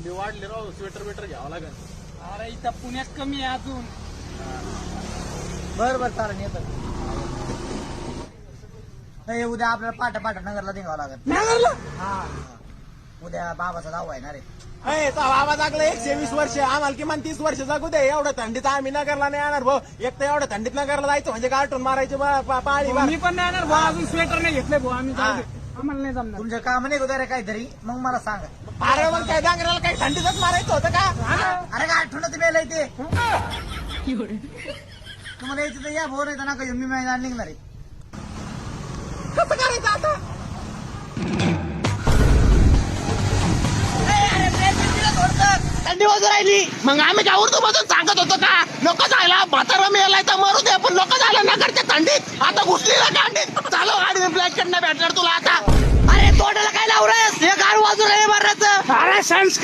थंडी वाढली राव, स्वेटर बिटर घ्यावं लागेल. अरे इथं पुण्यात कमी आहे अजून. बरं चालेल येतं. नाही उद्या आपल्याला पाठ नगरला निघावं लागत. नगरला हा उद्या बाबाचा दावा आहे ना रे. बाबा जगलं 120 वर्ष, आम्हाला किमान 30 वर्ष जगू दे. एवढं थंडीत आम्ही नगरला नाही येणार भाऊ. एक तर एवढं थंडीत नगरला जायचं म्हणजे कार्टून मारायचे पाळी. मी पण नाही येणार भाऊ, अजून स्वेटर नाही घेतले भाऊ आम्ही. जाऊ दे. आम्हाला नाही जमणार. तुमच्या काम नाही उद्या रे काहीतरी मग मला सांगा. अरे मग काय डांगराला काही थंडीतच मारायचं होतं का? अरे काय आठवण मेल आहे ते. तुम्हाला यायचं तर या भाऊ नाही तर नका येऊ, मी मैदान निघणार आहे. कसं करायचं आता? थंडी वाजून राहिली. मग आम्ही काय उर्दू मधून सांगत होतो का नको जायला, म्हातारा मेलाय तर मरू दे, पण नको जायला नगरच्या थंडीत. आता घुसली ना गाडीत. चालव गाडी, ब्लॅक कडनं भेटणार तुला आता. अरे तोंडाला काय लावलंयस? हे गाड वाजून राहिले बरंच. अरे संस्कृत